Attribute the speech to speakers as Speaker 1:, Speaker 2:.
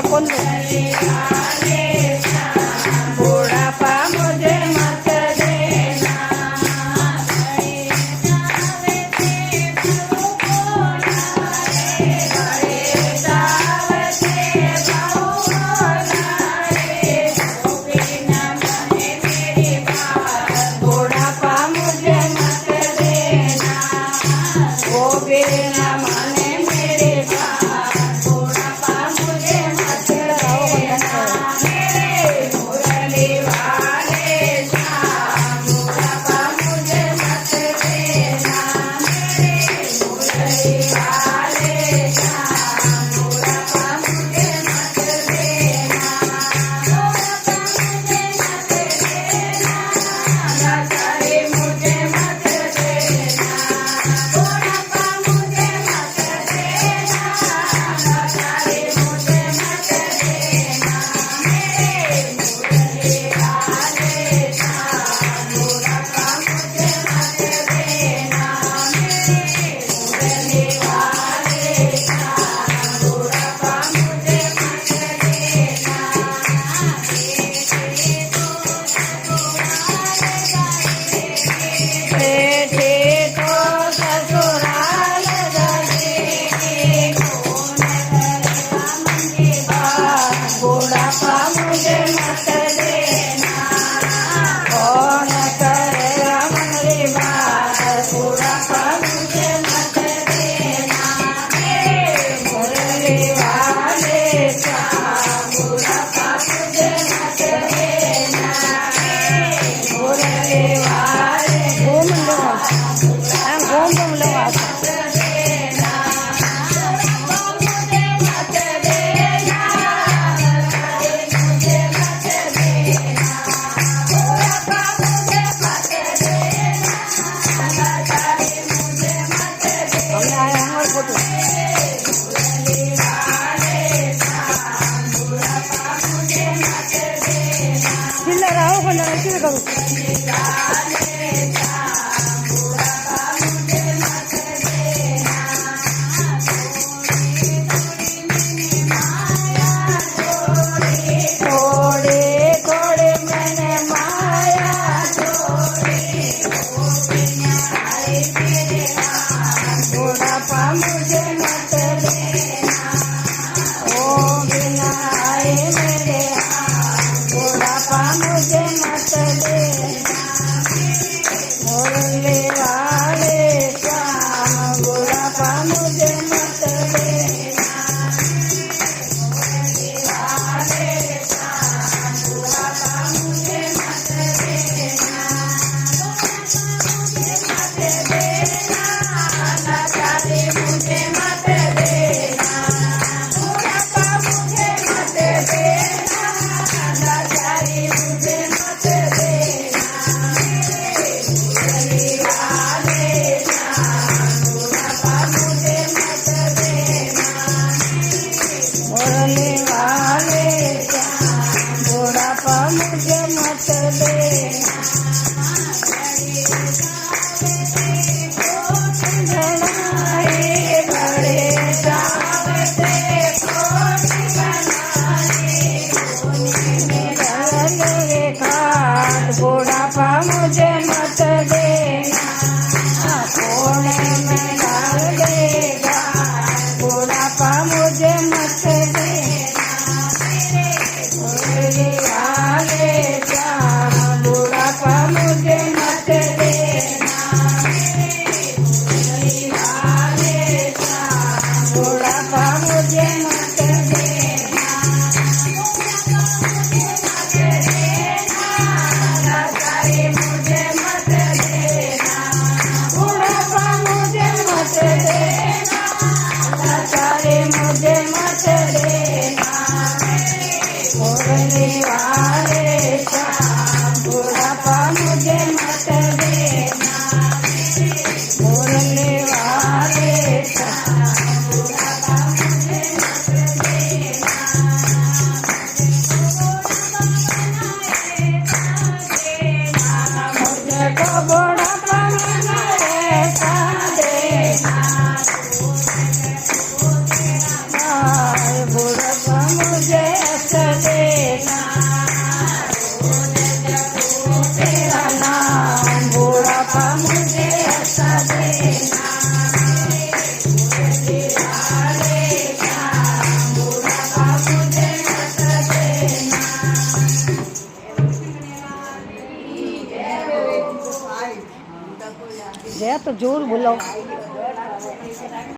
Speaker 1: बाबा कौन बुढ़ापा मुझे मत देना बुढ़ापा मुझे मत देना वो बिना माने मेरे बात बुढ़ापा मुझे मत देना मेरे मुरली वाले श्याम बुढ़ापा मुझे मत देना मेरे मुरली वाले श्याम बुढ़ापा मुझे मत देना बुढ़ापा मुझे मत देना लाचारी मुझे मत देना बुढ़ापा मुझे मत देना लाचारी मुझे मत देना मेरे मुरली वाले श्याम बुढ़ापा मुझे मत देना मेरे मुरली वाले श्याम बुढ़ापा मुझे मत देना बैठे तो ससुराल जाएंगे कौन करेगा मन की बात बुढ़ापा मुझे मत देना कौन करेगा मन की बात बुढ़ापा मुझे मत देना मेरे मुरली वाले श्याम बुढ़ापा मुझे मत देना मेरे मुरली वाले घूम लो घूम लो मुझे मत देना मुझे मत देना बुढ़ापा मुझे मत देना लाचारी मुझे मत देना मुरली वाले श्याम बुढ़ापा मुझे मत देना वाले श्याम बुढ़ापा मुझे मत देना थोड़े थोड़े मैंने माया छोड़ी आए तेरे हाथ बुढ़ापा मुझे मत देना ओ बिना आए मेरे हाथ बुढ़ापा मुझे मत देना मुरली वाले श्याम बुढ़ापा मुझे मत देना मुरली वाले श्याम बुढ़ापा मुझे मत देना मुझे मत देना लाचारी मुझे मत देना बुढ़ापा मुझे मत देना लाचारी मुझे मत देना मुरली वाले श्याम बुढ़ापा मुझे मत देना मुरली वाले श्याम बुढ़ापा मुझे मत देना घड़ाए बड़े सावते कोट बनाए कोने में डाले खाट बुढ़ापा मुझे मत देना कोने में डाल देगा बुढ़ापा मुझे मत देना मुरली वाले श्याम बुढ़ापा मुझे मत देना मुरली वाले श्याम बुढ़ापा मुझे मत देना लाचारी मुझे मत देना बुढ़ापा मुझे मत देना लाचारी मुझे मत देना मुरली वाले श्याम बुढ़ापा मुझे मत देना मुरली वाले श्याम बुढ़ापा मुझे मत
Speaker 2: तो जोर बोलो।